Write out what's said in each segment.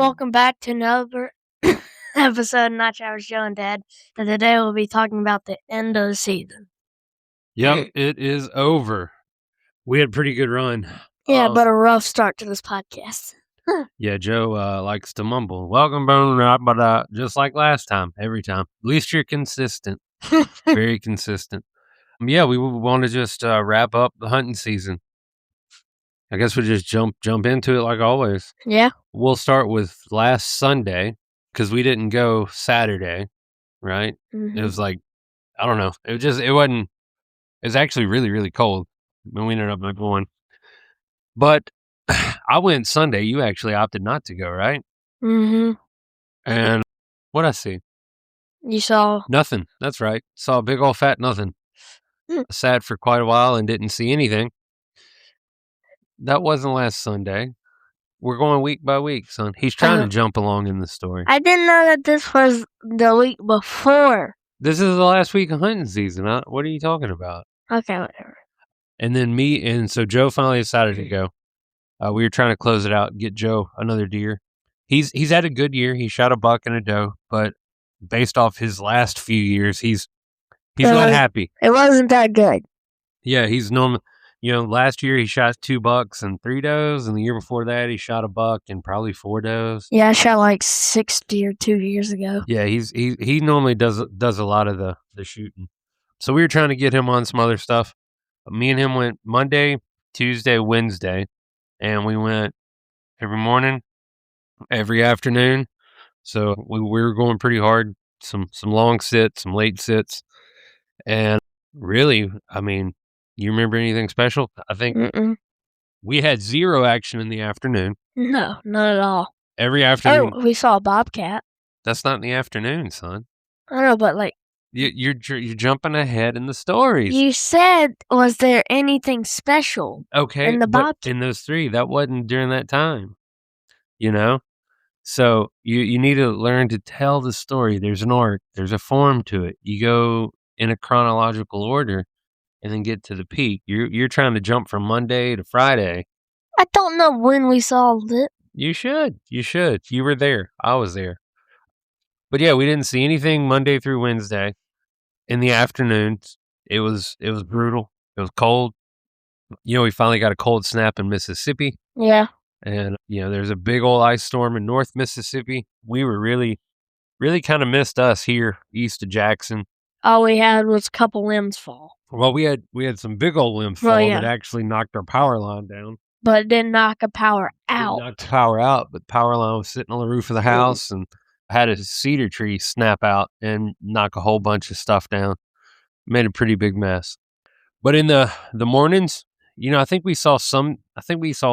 Welcome back to another episode of Not Average Joe and Dad. And today we'll be talking about the end of the season. Yep, it is over. We had a pretty good run. Yeah, but a rough start to this podcast. Yeah, Joe likes to mumble. Welcome, but just like last time, every time. At least you're consistent. Very consistent. Yeah, we want to just wrap up the hunting season. I guess we'll just jump into it like always. Yeah. We'll start with last Sunday because we didn't go Saturday, right? Mm-hmm. It was like, I don't know. It was actually really, really cold. And we ended up not going. But I went Sunday. You actually opted not to go, right? Mm-hmm. And what'd I see? You saw? Nothing. That's right. Saw a big old fat nothing. I sat for quite a while and didn't see anything. That wasn't last Sunday. We're going week by week, son. He's trying to jump along in the story. I didn't know that this was the week before. This is the last week of hunting season. What are you talking about? Okay, whatever. And then so Joe finally decided to go. We were trying to close it out and get Joe another deer. He's had a good year. He shot a buck and a doe, but based off his last few years, he's not happy. It wasn't that good. Yeah, he's known. Last year he shot 2 bucks and 3 does, and the year before that he shot a buck and probably 4 does. Yeah, I shot like 60 or 2 years ago. Yeah, he normally does a lot of the shooting. So we were trying to get him on some other stuff. Me and him went Monday, Tuesday, Wednesday, and we went every morning, every afternoon. So we were going pretty hard. Some long sits, some late sits, and really, I mean, you remember anything special? I think we had 0 action in the afternoon. No, not at all. Every afternoon. Oh, we saw a bobcat. That's not in the afternoon, son. I know, but like you're jumping ahead in the stories. You said, was there anything special? Okay, in the bobcat? In those 3, that wasn't during that time. So you need to learn to tell the story. There's an arc. There's a form to it. You go in a chronological order and then get to the peak. You're trying to jump from Monday to Friday. I don't know when we saw it. You should. You were there. I was there. But yeah, we didn't see anything Monday through Wednesday. In the afternoons, it was brutal. It was cold. We finally got a cold snap in Mississippi. Yeah. And, there's a big old ice storm in North Mississippi. We were really, really kind of missed us here east of Jackson. All we had was a couple limbs fall. Well, we had some big old limbs fall that actually knocked our power line down. But it didn't knock a power out. It knocked the power out, but the power line was sitting on the roof of the house and had a cedar tree snap out and knock a whole bunch of stuff down. Made a pretty big mess. But in the mornings, I think we saw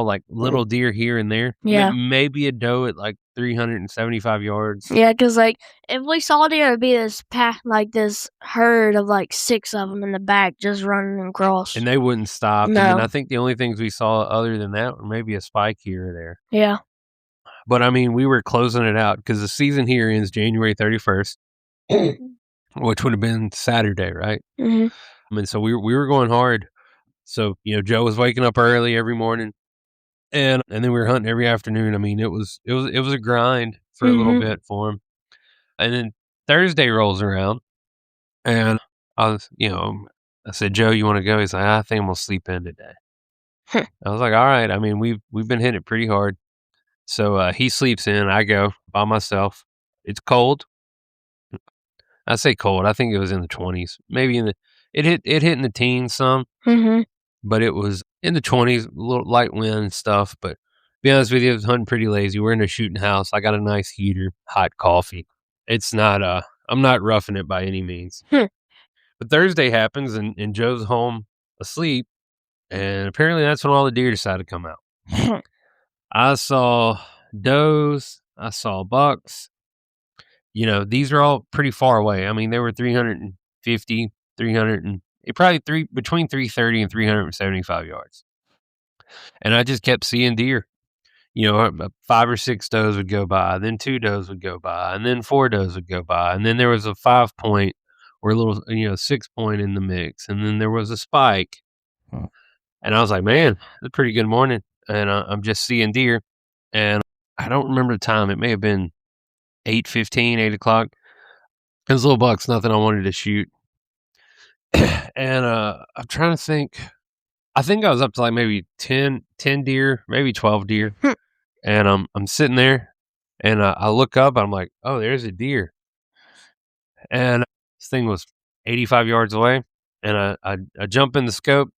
like little deer here and there. Yeah. Maybe a doe at like 375 yards. Yeah, because like if we saw deer, it'd be this herd of like 6 of them in the back just running across. And they wouldn't stop. No. And I think the only things we saw other than that were maybe a spike here or there. Yeah. But I mean, we were closing it out because the season here ends January 31st, which would have been Saturday, right? Mm-hmm. And so we were going hard. So, Joe was waking up early every morning and then we were hunting every afternoon. I mean, it was a grind for a little bit for him. And then Thursday rolls around and I said, Joe, you want to go? He's like, I think I'm going to sleep in today. I was like, all right. I mean, we've been hitting it pretty hard. So he sleeps in. I go by myself. It's cold. I say cold. I think it was in the 20s. Maybe it hit in the teens some. Mm-hmm. But it was in the 20s, a little light wind and stuff. But to be honest with you, I was hunting pretty lazy. We're in a shooting house. I got a nice heater, hot coffee. It's not, I'm not roughing it by any means. But Thursday happens and Joe's home asleep. And apparently that's when all the deer decided to come out. I saw does. I saw bucks. These are all pretty far away. I mean, they were 350, 300, and probably between 330 and 375 yards. And I just kept seeing deer. 5 or 6 does would go by, then 2 does would go by, and then 4 does would go by. And then there was a 5 point or a little, 6 point in the mix. And then there was a spike. And I was like, man, it's a pretty good morning. And I'm just seeing deer. And I don't remember the time. It may have been 8:15, 8:00. It was little bucks, nothing I wanted to shoot. And, I'm trying to think. I think I was up to, like, maybe 10 deer, maybe 12 deer, Hmm. and, I'm sitting there, and, I look up, I'm like, "Oh, there's a deer," and this thing was 85 yards away, and I jump in the scope.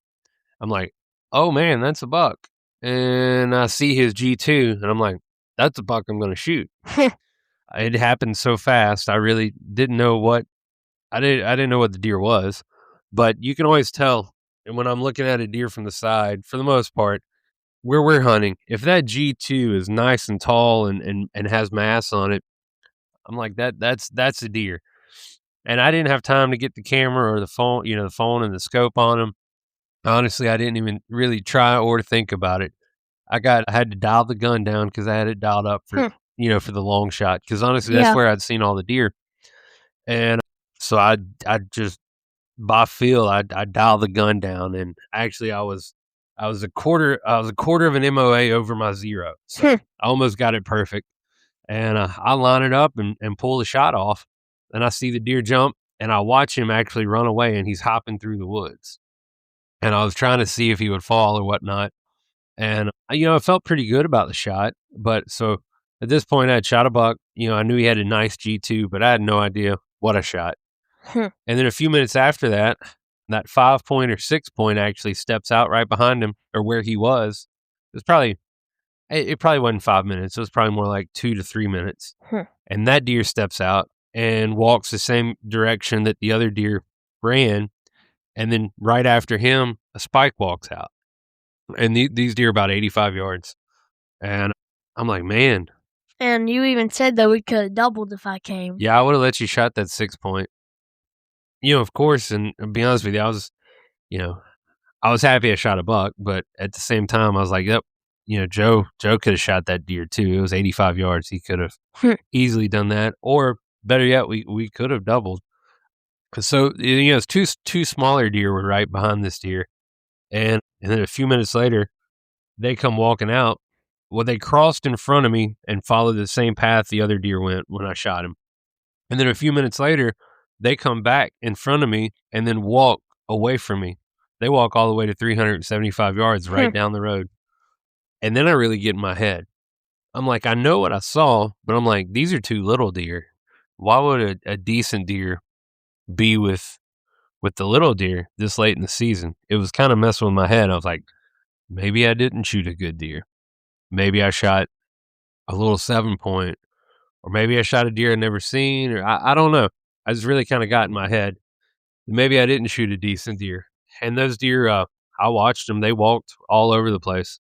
I'm like, "Oh, man, that's a buck," and I see his G2, and I'm like, "That's a buck I'm gonna shoot." It happened so fast, I really didn't know what I didn't know what the deer was, but you can always tell, and when I'm looking at a deer from the side, for the most part, where we're hunting, if that G2 is nice and tall and has mass on it, I'm like, that's a deer." And I didn't have time to get the camera or the phone, the phone and the scope on him. Honestly, I didn't even really try or think about it. I had to dial the gun down because I had it dialed up for, Hmm. for the long shot. Because honestly, that's Yeah. where I'd seen all the deer. And so I just by feel, I dial the gun down, and actually I was a quarter of an MOA over my zero, so Hmm. I almost got it perfect, and I line it up and pull the shot off, and I see the deer jump, and I watch him actually run away, and he's hopping through the woods, and I was trying to see if he would fall or whatnot, and I felt pretty good about the shot, but so at this point I had shot a buck. I knew he had a nice G2, but I had no idea what I shot. Hmm. And then a few minutes after that, that 5 point or 6 point actually steps out right behind him or where he was. It probably wasn't 5 minutes. It was probably more like 2 to 3 minutes. Hmm. And that deer steps out and walks the same direction that the other deer ran. And then right after him, a spike walks out. And these deer are about 85 yards. And I'm like, man, And you even said that we could have doubled if I came. yeah, I would have let you shot that 6 point. Of course, and to be honest with you, you know, I was happy I shot a buck, but at the same time, I was like, "Yep, Joe could have shot that deer too. It was 85 yards. He could have Hmm. easily done that, or better yet, we could have doubled." So it's two smaller deer were right behind this deer, and then a few minutes later, they come walking out. Well, they crossed in front of me and followed the same path the other deer went when I shot him. And then a few minutes later, they come back in front of me and then walk away from me. They walk all the way to 375 yards Hmm. right down the road. And then I really get in my head. I'm like, I know what I saw, but I'm like, these are two little deer. Why would a decent deer be with the little deer this late in the season? It was kind of messing with my head. I was like, maybe I didn't shoot a good deer. Maybe I shot a little 7 point, or maybe I shot a deer I'd never seen, or I don't know. I just really kind of got in my head. Maybe I didn't shoot a decent deer. And those deer, I watched them. They walked all over the place.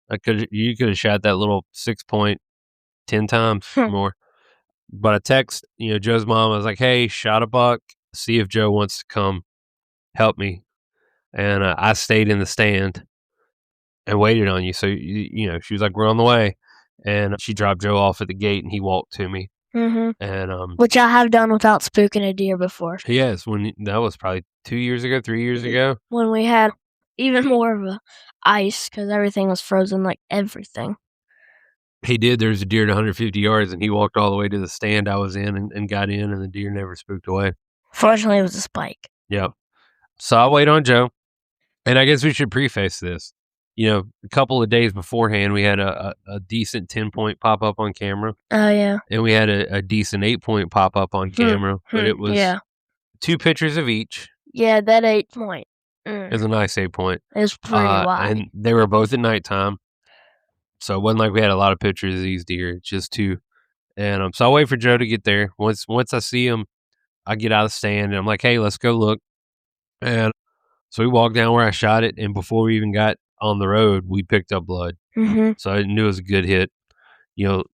You could have shot that little 6 point 10 times Hmm. more. But I text, Joe's mom. I was like, "Hey, shot a buck. See if Joe wants to come help me." And I stayed in the stand and waited on you. So she was like, "We're on the way," and she dropped Joe off at the gate, and he walked to me. Mm-hmm. And Which I have done without spooking a deer before. yes, that was probably 2 years ago, 3 years ago. When we had even more of a ice because everything was frozen, like everything. He did. There was a deer at 150 yards, and he walked all the way to the stand I was in and got in, and the deer never spooked away. Fortunately, it was a spike. Yep. So I wait on Joe, and I guess we should preface this. A couple of days beforehand, we had a decent 10 point pop up on camera, Oh yeah. and we had a decent 8 point pop up on camera, but it was Yeah. 2 pictures of each. Yeah, that 8 point. It was a nice 8 point. It was pretty wide. And they were both at nighttime. So it wasn't like we had a lot of pictures of these deer, just two. And so I'll wait for Joe to get there. Once I see him, I get out of the stand and I'm like, "Hey, let's go look." And so we walked down where I shot it, and before we even got on the road, we picked up blood. Mm-hmm. So I knew it was a good hit.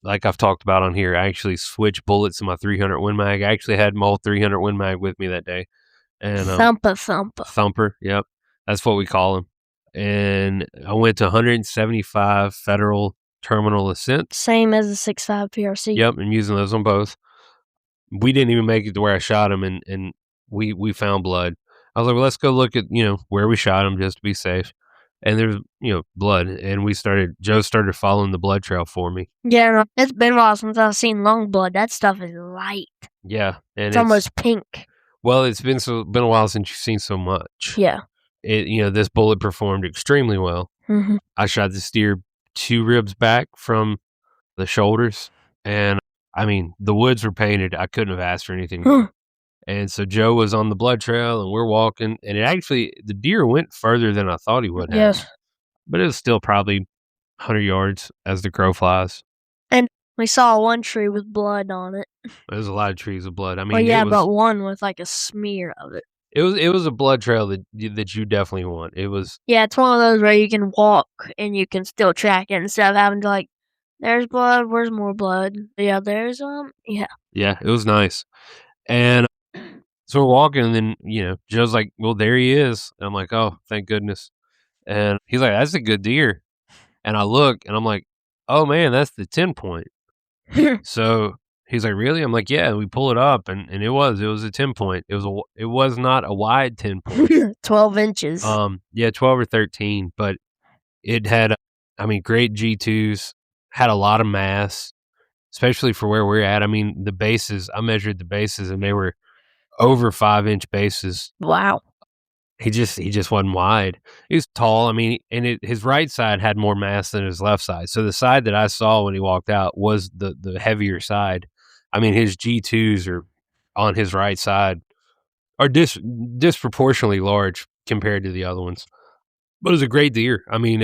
Like I've talked about on here, I actually switched bullets in my 300 Win Mag. I actually had my whole 300 Win Mag with me that day. And Thumper. Thumper, yep. That's what we call him. And I went to 175 Federal Terminal Ascent. Same as the 6.5 PRC. Yep, and using those on both. We didn't even make it to where I shot him, and we found blood. I was like, well, let's go look at, where we shot him just to be safe. and there's, blood, and Joe started following the blood trail for me. Yeah, no, it's been a while since I've seen lung blood. That stuff is light. Yeah, and It's almost pink. well, it's been a while since you've seen so much. Yeah. This bullet performed extremely well. Mhm. I shot this deer 2 ribs back from the shoulders, and, I mean, the woods were painted. I couldn't have asked for anything more. And so Joe was on the blood trail, and we're walking, and the deer went further than I thought he would have. Yes. But it was still probably 100 yards as the crow flies. And we saw one tree with blood on it. There's a lot of trees with blood. I mean, Well, yeah, but one with like a smear of it. it was a blood trail that you definitely want. It was Yeah, it's one of those where you can walk and you can still track it instead of having to like, there's blood, where's more blood? Yeah, there's yeah. Yeah, it was nice. And so we're walking, and then, Joe's like, "Well, there he is." And I'm like, "Oh, thank goodness." And he's like, "That's a good deer." And I look, and I'm like, "Oh man, that's the 10 point." So he's like, "Really?" I'm like, "Yeah." And we pull it up, and it was a 10 point. It was not a wide 10 point. 12 inches. Yeah, 12 or 13, but it had, I mean, great G2s, had a lot of mass, especially for where we're at. I mean, I measured the bases, and they were over 5-inch bases. Wow. He just wasn't wide. He was tall. I mean, and his right side had more mass than his left side. So the side that I saw when he walked out was the heavier side. I mean, his G2s are on his right side are disproportionately large compared to the other ones. But it was a great deer. I mean,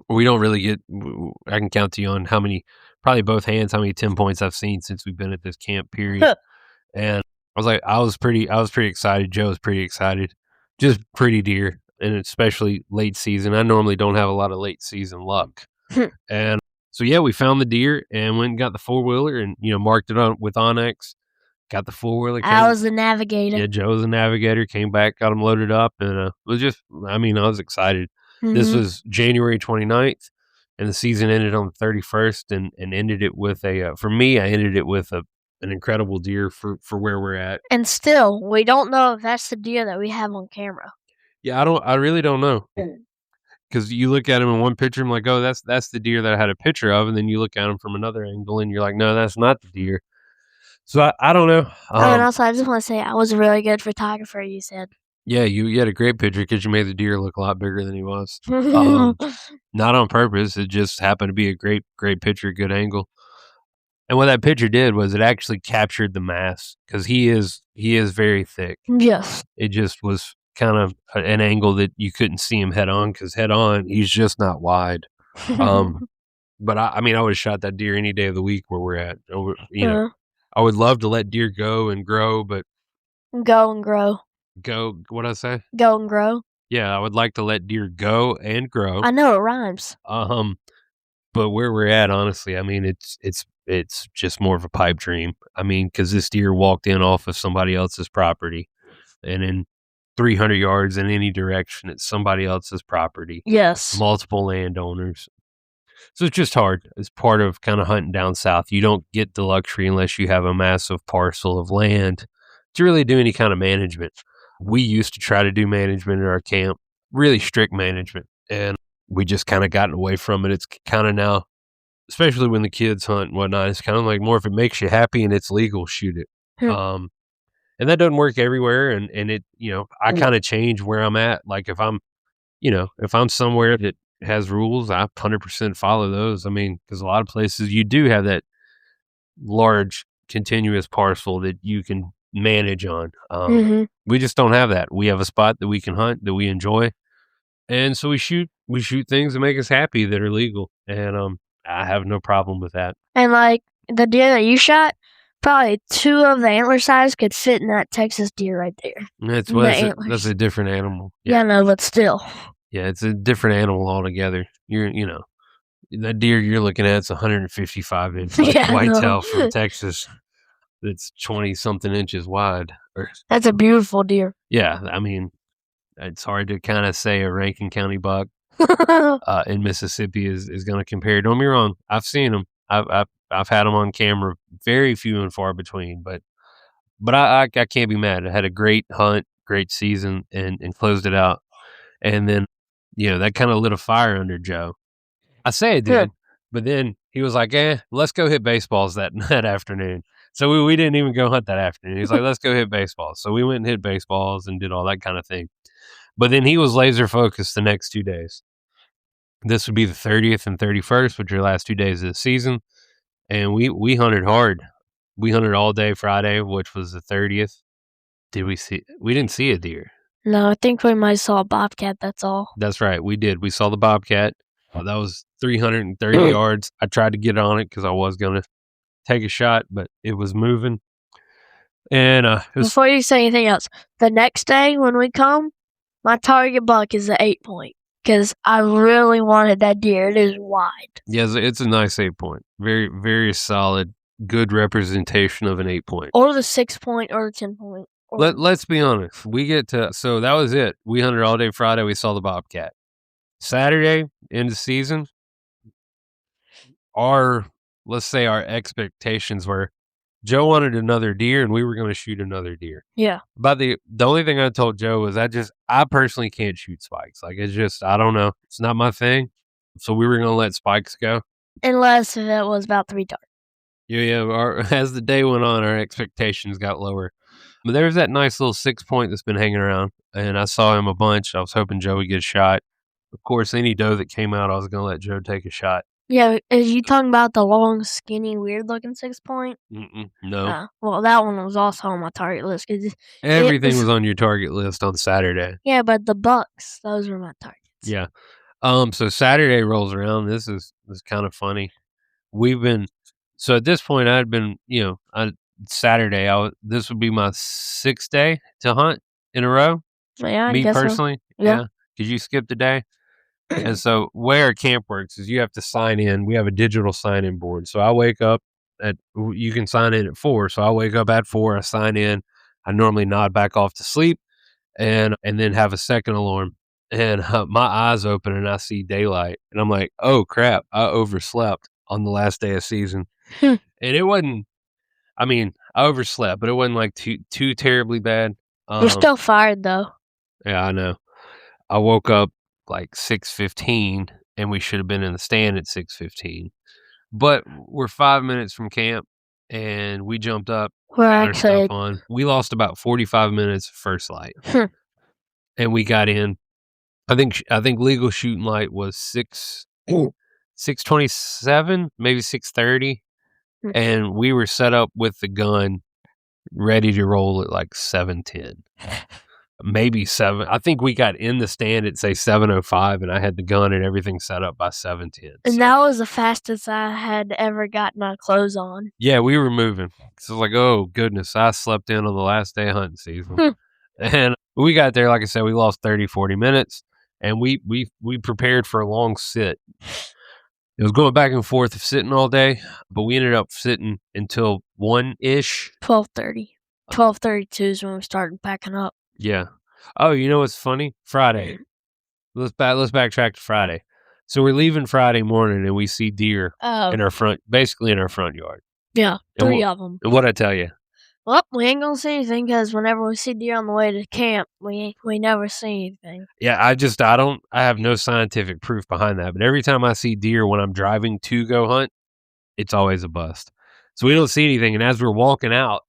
we don't really get. I can count to you on probably both hands, how many 10 points I've seen since we've been at this camp. Period. And I was pretty excited. Joe was pretty excited. Just pretty deer, and especially late season. I normally don't have a lot of late season luck. And so, yeah, we found the deer and went and got the 4-wheeler and, marked it on with Onyx. Got the 4-wheeler. I was the navigator. Yeah, Joe was the navigator. Came back, got him loaded up, and it was just, I mean, I was excited. This was January 29th, and the season ended on the 31st, and ended it with for me, I ended it with an incredible deer for where we're at. And still, we don't know if that's the deer that we have on camera. Yeah, I really don't know. Because you look at him in one picture, I'm like, oh, that's the deer that I had a picture of, and then you look at him from another angle, and you're like, no, that's not the deer. So I don't know. And also, I just want to say I was a really good photographer, you said. Yeah, you had a great picture because you made the deer look a lot bigger than he was. Not on purpose. It just happened to be a great picture, good angle. And what that picture did was it actually captured the mass because he is very thick. Yes. It just was kind of an angle that you couldn't see him head on because head on he's just not wide. But I mean, I would have shot that deer any day of the week where we're at. I would love to let deer go and grow, but go and grow. What'd I say? Go and grow. Yeah, I would like to let deer go and grow. I know it rhymes. But where we're at, honestly, I mean, it's just more of a pipe dream. I mean, because this deer walked in off of somebody else's property, and in 300 yards in any direction, it's somebody else's property. Yes. Multiple landowners. So it's just hard. It's part of kind of hunting down south. You don't get the luxury unless you have a massive parcel of land to really do any kind of management. We used to try to do management in our camp, really strict management, and we just kind of gotten away from it. It's kind of now, especially when the kids hunt and whatnot, it's kind of like more if it makes you happy and it's legal, shoot it. And that doesn't work everywhere. And it, I kind of change where I'm at. Like if I'm somewhere that has rules, I 100% follow those. I mean, because a lot of places you do have that large continuous parcel that you can manage on. We just don't have that. We have a spot that we can hunt, that we enjoy. And so we shoot things that make us happy that are legal. And I have no problem with that. And like the deer that you shot, probably 2 of the antler size could fit in that Texas deer right there. That's a different animal. Yeah, no, but still. Yeah, it's a different animal altogether. That deer you're looking at, it's 155 inch whitetail from Texas. That's 20 something inches wide. That's a beautiful deer. Yeah, I mean, it's hard to kind of say a Rankin County buck in Mississippi is going to compare. Don't be wrong. I've seen them. I've had them on camera, very few and far between. But I can't be mad. I had a great hunt, great season, and closed it out. And then that kinda lit a fire under Joe. I say it Yeah. did, but then he was like, let's go hit baseballs that that afternoon." So we didn't even go hunt that afternoon. He's like, "Let's go hit baseballs." So we went and hit baseballs and did all that kinda thing. But then he was laser focused the next 2 days. This would be the 30th and 31st, which are the last 2 days of the season, and we hunted hard. We hunted all day Friday, which was the 30th. We didn't see a deer. No, I think we might saw a bobcat, that's all. That's right, we did. We saw the bobcat. That was 330 yards. I tried to get on it because I was gonna take a shot, but it was moving. And, it was Before you say anything else, the next day when we come, my target buck is an 8-point because I really wanted that deer. It is wide. yeah, it's a nice 8-point. Very, very solid, good representation of an 8-point. Or the 6-point or the 10-point. Let's be honest. So that was it. We hunted all day Friday. We saw the bobcat. Saturday, end of season, let's say our expectations were Joe wanted another deer and we were going to shoot another deer. Yeah. But the only thing I told Joe was I personally can't shoot spikes. Like it's just, I don't know. It's not my thing. So we were going to let spikes go. Unless it was about 3 darts. Yeah. As the day went on, our expectations got lower. But there's that nice little 6-point that's been hanging around, and I saw him a bunch. I was hoping Joe would get a shot. Of course, any doe that came out, I was going to let Joe take a shot. Yeah, is you talking about the long, skinny, weird-looking 6-point? No. Well, that one was also on my target list. Everything was on your target list on Saturday. Yeah, but the bucks, those were my targets. Yeah. So Saturday rolls around. This is kind of funny. So at this point, I had been, Saturday, this would be my 6th day to hunt in a row. Yeah, I Me guess so. personally. Yeah. Because you skipped a day. And so where our camp works is you have to sign in. We have a digital sign-in board. So I wake up you can sign in at 4. So I wake up at 4, I sign in. I normally nod back off to sleep and then have a second alarm. And my eyes open and I see daylight. And I'm like, oh, crap, I overslept on the last day of season. And it wasn't, I overslept, but it wasn't like too terribly bad. You're still fired, though. Yeah, I know. I woke up like 6:15 and we should have been in the stand at 6:15. But we're 5 minutes from camp and we jumped up, got our stuff on. We lost about 45 minutes of first light. And we got in. I think legal shooting light was 6:27, maybe 6:30. And we were set up with the gun ready to roll at like 7:10. Maybe 7. I think we got in the stand at say 7:05, and I had the gun and everything set up by 7:10. And that was the fastest I had ever got my clothes on. Yeah, we were moving. So like, oh goodness, I slept in on the last day of hunting season, and we got there. Like I said, we lost 30, 40 minutes, and we prepared for a long sit. It was going back and forth of sitting all day, but we ended up sitting until 1-ish. 12:30. 12:32 is when we started packing up. Yeah. Oh, you know what's funny? Friday. Let's backtrack to Friday. So we're leaving Friday morning and we see deer basically in our front yard. Yeah, 3 of them. And what'd I tell you? Well, we ain't gonna see anything because whenever we see deer on the way to camp, we never see anything. Yeah, I have no scientific proof behind that, but every time I see deer when I'm driving to go hunt, it's always a bust. So we don't see anything, and as we're walking out,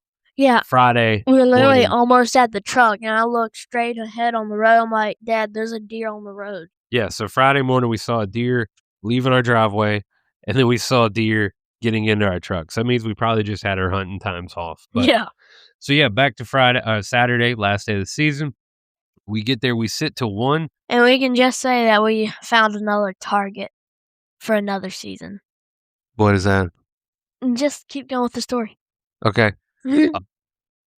Friday, we were literally almost at the truck, and I looked straight ahead on the road. I'm like, Dad, there's a deer on the road. Yeah, so Friday morning we saw a deer leaving our driveway, and then we saw a deer getting into our truck. So that means we probably just had our hunting times off. But, So back to Saturday, last day of the season. We get there, we sit till 1. And we can just say that we found another target for another season. What is that? And just keep going with the story. Okay. I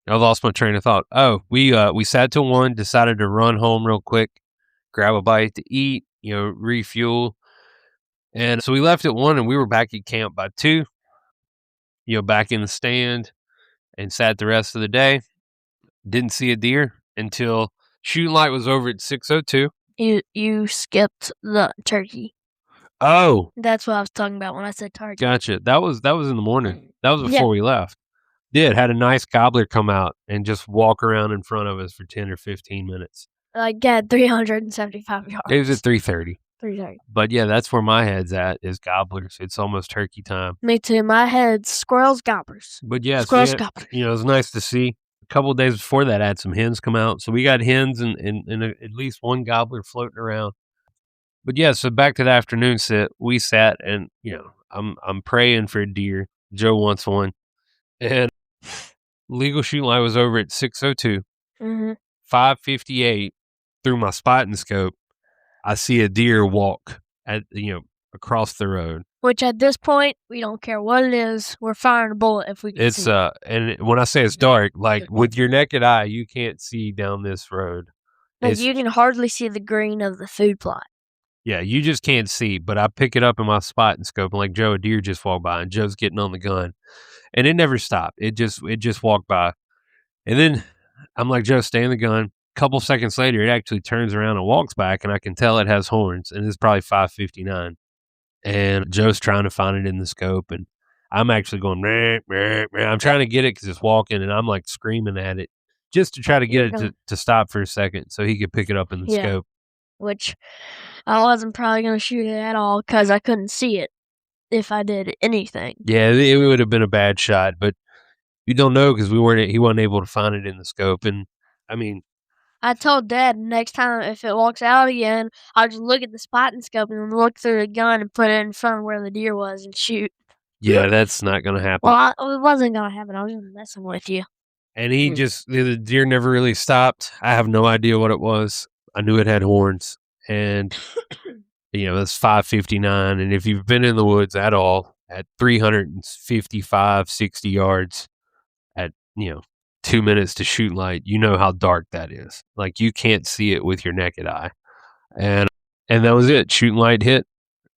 lost my train of thought. Oh, we sat till 1, decided to run home real quick, grab a bite to eat, refuel. And so we left at 1 and we were back at camp by 2, back in the stand and sat the rest of the day. Didn't see a deer until shooting light was over at 6:02. You skipped the turkey. Oh. That's what I was talking about when I said target. Gotcha. That was in the morning. That was before we left. Had a nice gobbler come out and just walk around in front of us for 10 or 15 minutes. Like, yeah, 375 yards. It was at 3:30. 330. But yeah, that's where my head's at, is gobblers. It's almost turkey time. Me too. My head's squirrels, gobblers. But yeah, Squirrels, so gobblers. it was nice to see. A couple of days before that, I had some hens come out. So we got hens and at least one gobbler floating around. But yeah, so back to the afternoon sit, we sat and, I'm praying for a deer. Joe wants one. And legal shooting light was over at 6:02. 5:58 through my spotting scope, I see a deer walk across the road. Which at this point, we don't care what it is. We're firing a bullet if we can see it. And when I say it's dark, like with your naked eye, you can't see down this road. Like, you can hardly see the green of the food plot. Yeah, you just can't see. But I pick it up in my spotting scope, and like, Joe, a deer just walked by, and Joe's getting on the gun, and it never stopped. It just walked by, and then I'm like, Joe, stay in the gun. A couple seconds later, it actually turns around and walks back, and I can tell it has horns, and it's probably 5:59. And Joe's trying to find it in the scope, and I'm actually going, meh, meh, meh. I'm trying to get it because it's walking, and I'm like screaming at it just to try to get it to stop for a second so he could pick it up in the scope. Which I wasn't probably going to shoot it at all because I couldn't see it if I did anything. Yeah, it would have been a bad shot, but you don't know because he wasn't able to find it in the scope. And I mean, I told Dad next time if it walks out again, I'll just look at the spotting scope and look through the gun and put it in front of where the deer was and shoot. Yeah, that's not going to happen. Well, it wasn't going to happen. I was just messing with you. And the deer never really stopped. I have no idea what it was. I knew it had horns. And, it's 5:59. And if you've been in the woods at all, at 355, 60 yards, at, 2 minutes to shoot light, you know how dark that is. Like, you can't see it with your naked eye. And that was it. Shooting light hit,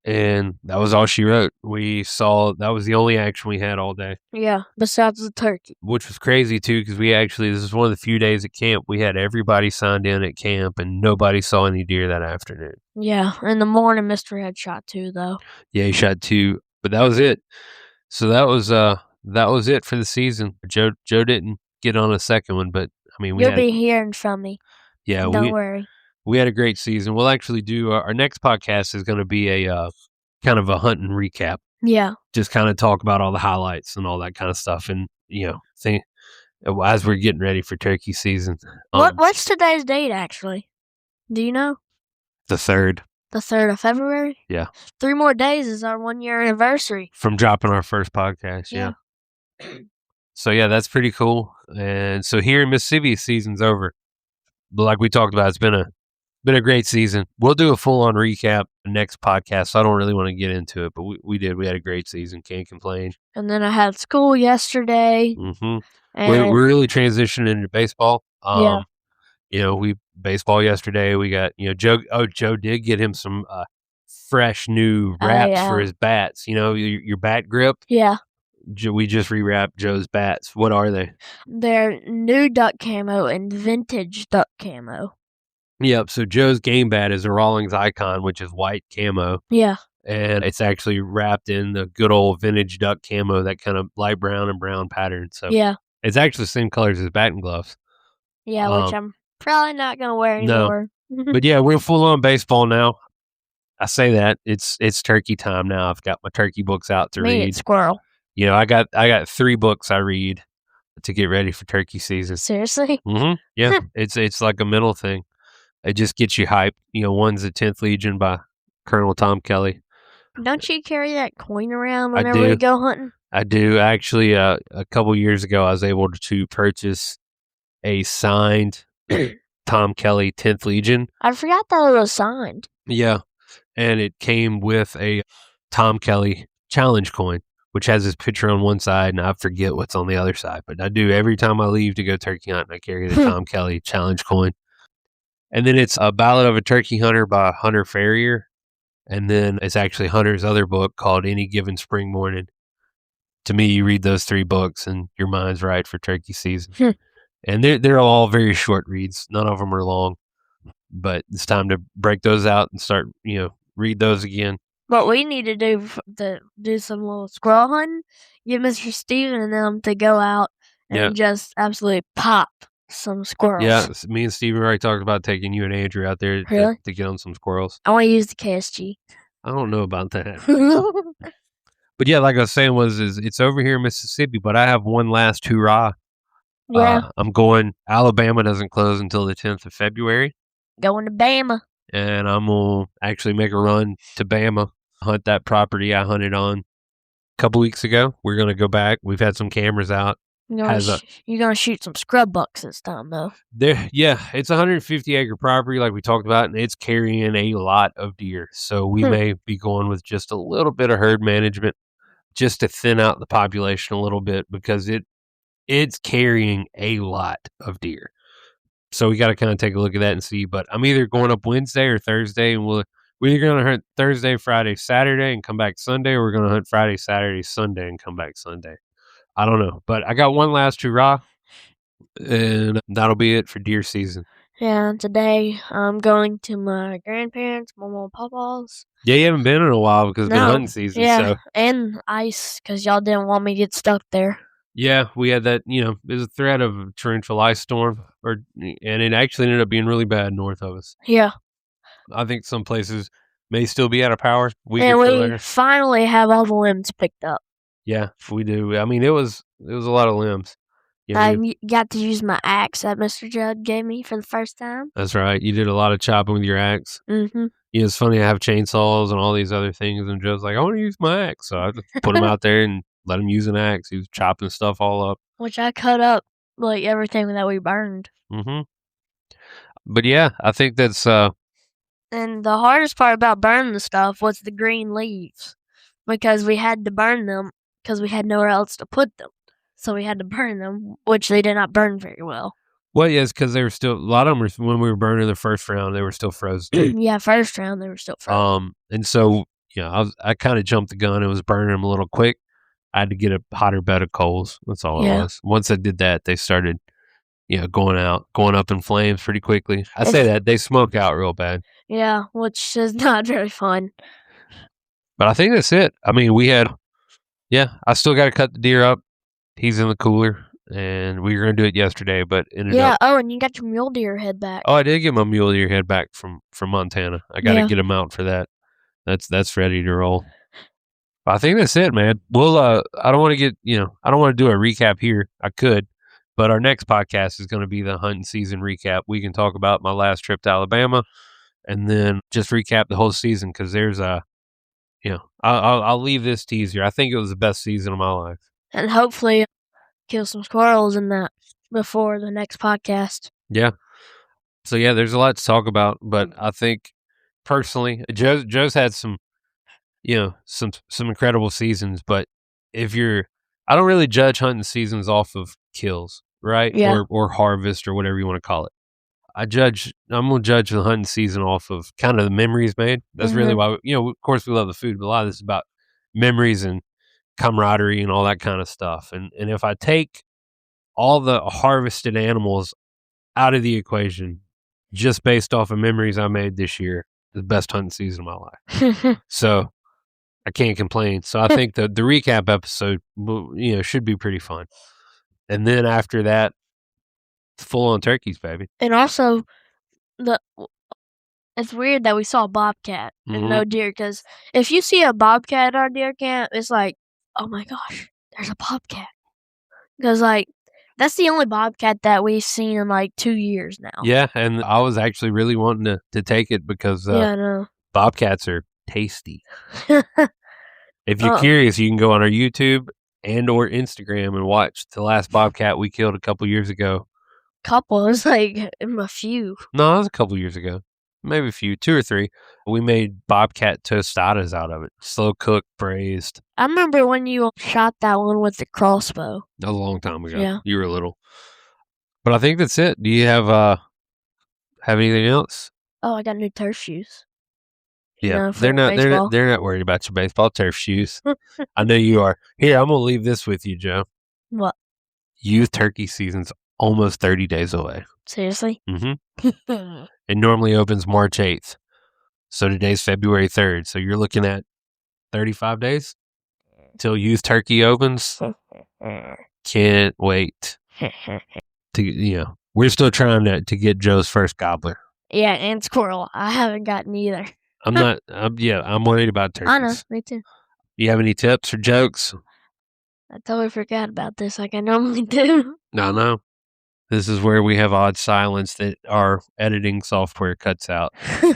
and that was all she wrote. That was the only action we had all day. Yeah, besides the turkey. Which was crazy, too, because this is one of the few days at camp. We had everybody signed in at camp, and nobody saw any deer that afternoon. Yeah, in the morning, Mr. Head shot 2, though. Yeah, he shot 2, but that was it. So that was it for the season. Joe didn't get on a second one, but I mean, you'll be hearing from me. Yeah, don't worry. We had a great season. We'll actually do our next podcast is going to be a kind of a hunting recap. Yeah, just kind of talk about all the highlights and all that kind of stuff, and as we're getting ready for turkey season. What's today's date actually? Do you know? The 3rd. The 3rd of February? Yeah. 3 more days is our 1-year anniversary. From dropping our first podcast, yeah. So, yeah, that's pretty cool. And so here in Mississippi, season's over. But like we talked about, it's been a great season. We'll do a full-on recap next podcast, so I don't really want to get into it, but we did. We had a great season. Can't complain. And then I had school yesterday. Mm-hmm. We're really transitioning into baseball. We baseball yesterday. We got, Joe. Oh, Joe did get him some fresh new wraps for his bats. Your bat grip. Yeah. We just rewrapped Joe's bats. What are they? They're new duck camo and vintage duck camo. Yep. So Joe's game bat is a Rawlings Icon, which is white camo. Yeah. And it's actually wrapped in the good old vintage duck camo, that kind of light brown and brown pattern. So yeah, it's actually the same colors as batting gloves. Yeah, which I'm probably not going to wear anymore. No. But yeah, we're full on baseball now. I say that it's turkey time now. I've got my turkey books out to read. It's squirrel. I got 3 books I read to get ready for turkey season. Seriously? Mm-hmm. Yeah, it's like a mental thing. It just gets you hyped. One's the 10th Legion by Colonel Tom Kelly. Don't you carry that coin around whenever we go hunting? I do. Actually, a couple years ago, I was able to purchase a signed Tom Kelly 10th Legion. I forgot that it was signed. Yeah, and it came with a Tom Kelly challenge coin, which has his picture on one side, and I forget what's on the other side. But I do every time I leave to go turkey hunting, I carry the Tom Kelly challenge coin. And then it's A Ballad of a Turkey Hunter by Hunter Farrier. And then it's actually Hunter's other book called Any Given Spring Morning. To me, you read those 3 books and your mind's right for turkey season. And they're all very short reads. None of them are long. But it's time to break those out and start, read those again. What we need to do some little squirrel hunting, get Mr. Steven and them to go out and just absolutely pop some squirrels. Yeah, me and Steven already talked about taking you and Andrew out there Really? to get on some squirrels. I want to use the KSG. I don't know about that. But yeah, like I was saying, it's over here in Mississippi, but I have one last hurrah. Yeah, I'm going. Alabama doesn't close until the 10th of February, going to Bama. and I'm gonna actually make a run to Bama, hunt that property I hunted on a couple weeks ago. We're gonna go back. We've had some cameras out. You're gonna shoot some scrub bucks this time, though. Yeah, it's a 150-acre property, like we talked about, and it's carrying a lot of deer. So we may be going with just a little bit of herd management, just to thin out the population a little bit, because it's carrying a lot of deer. So we got to kind of take a look at that and see. But I'm either going up Wednesday or Thursday, and we're either going to hunt Thursday, Friday, Saturday, and come back Sunday, or we're going to hunt Friday, Saturday, Sunday, and come back Sunday. I don't know, but I got one last hurrah, and that'll be it for deer season. Yeah, today I'm going to my grandparents, my mom and papa's. Yeah, you haven't been in a while because it's been hunting season. Yeah, so. and ice because y'all didn't want me to get stuck there. Yeah, we had that. There's a threat of a torrential ice storm, and it actually ended up being really bad north of us. Yeah, I think some places may still be out of power. And we finally have all the limbs picked up. Yeah, we do. I mean, it was a lot of limbs. I got to use my axe that Mr. Judd gave me for the first time. That's right. You did a lot of chopping with your axe. Mm-hmm. It's funny. I have chainsaws and all these other things, and Judd's like, I want to use my axe. So I just put him out there and let him use an axe. He was chopping stuff all up. Which I cut up, like, everything that we burned. Mm-hmm. But yeah, I think that's... And the hardest part about burning the stuff was the green leaves. Because we had to burn them because we had nowhere else to put them. So we had to burn them, which they did not burn very well. Well, yes, because they were still... A lot of them, when we were burning the first round, they were still frozen. Yeah, first round, they were still frozen. And so, I kind of jumped the gun and was burning them a little quick. I had to get a hotter bed of coals. That's all it was. Once I did that, they started, going up in flames pretty quickly. I say that, they smoke out real bad. Yeah, which is not very fun. But I think that's it. I mean, I still got to cut the deer up. He's in the cooler, and we were going to do it yesterday, but ended up. Oh, and you got your mule deer head back. Oh, I did get my mule deer head back from Montana. I got to get him out for that. That's ready to roll. But I think that's it, man. We'll, I don't want to I don't want to do a recap here. I could, but our next podcast is going to be the hunting season recap. We can talk about my last trip to Alabama, and then just recap the whole season, because there's I'll leave this teaser. I think it was the best season of my life. And hopefully kill some squirrels in that before the next podcast. Yeah. So, yeah, there's a lot to talk about, but I think personally, Joe's had some, some incredible seasons, but I don't really judge hunting seasons off of kills, right? Yeah. Or harvest or whatever you want to call it. I'm going to judge the hunting season off of kind of the memories made. That's really why, of course we love the food, but a lot of this is about memories and camaraderie and all that kind of stuff. And if I take all the harvested animals out of the equation, just based off of memories I made this year, the best hunting season of my life. So I can't complain. So I think the recap episode, should be pretty fun. And then after that, full on turkeys, baby. And also, it's weird that we saw a bobcat and no deer, because if you see a bobcat at our deer camp, it's like, oh my gosh, there's a bobcat. Because, like, that's the only bobcat that we've seen in, like, 2 years now. Yeah, and I was actually really wanting to take it because I know. Bobcats are tasty. If you're curious, you can go on our YouTube and or Instagram and watch the last bobcat we killed a couple years ago. It was like a few. No, it was a couple years ago. Maybe a few, 2 or 3. We made bobcat tostadas out of it. Slow cooked, braised. I remember when you shot that one with the crossbow. That was a long time ago. Yeah. You were little. But I think that's it. Do you have anything else? Oh, I got new turf shoes. Yeah, they're not worried about your baseball turf shoes. I know you are. Here, I'm gonna leave this with you, Joe. What? Youth turkey season's almost 30 days away. Seriously? Mm-hmm. It normally opens March 8th. So today's February 3rd. So you're looking at 35 days till youth turkey opens. Can't wait to We're still trying to get Joe's first gobbler. Yeah, and squirrel. I haven't gotten either. I'm not. I'm worried about turkeys. I know, me too. You have any tips or jokes? I totally forgot about this, like I normally do. No. This is where we have odd silence that our editing software cuts out,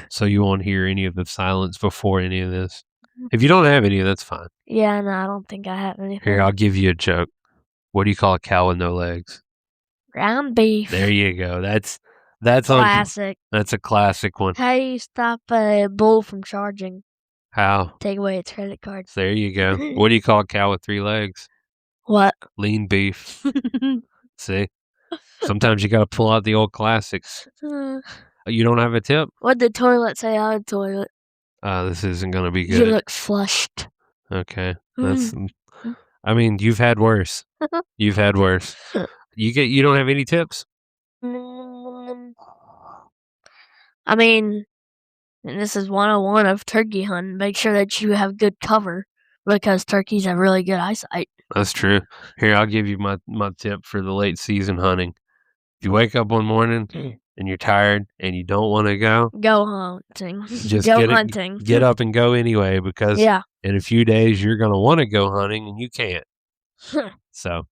so you won't hear any of the silence before any of this. If you don't have any, that's fine. Yeah, no, I don't think I have anything. Here, I'll give you a joke. What do you call a cow with no legs? Ground beef. There you go. That's classic. That's a classic one. How do you stop a bull from charging? How? Take away its credit card. There you go. What do you call a cow with 3 legs? What? Lean beef. See? Sometimes you got to pull out the old classics. You don't have a tip? What did the toilet say on the toilet? This isn't going to be good. You look flushed. Okay. That's. I mean, you've had worse. You've had worse. You don't have any tips? I mean, and this is 101 of turkey hunting. Make sure that you have good cover because turkeys have really good eyesight. That's true. Here, I'll give you my tip for the late season hunting. If you wake up one morning and you're tired and you don't want to go hunting. Just go hunting. Get up and go anyway because in a few days you're going to want to go hunting and you can't. So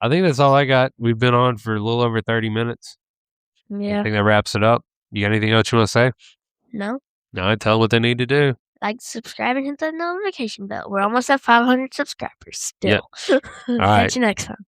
I think that's all I got. We've been on for a little over 30 minutes. Yeah. I think that wraps it up. You got anything else you want to say? No. No, tell them what they need to do. Like, subscribe, and hit that notification bell. We're almost at 500 subscribers still. Yep. All right. Catch you next time.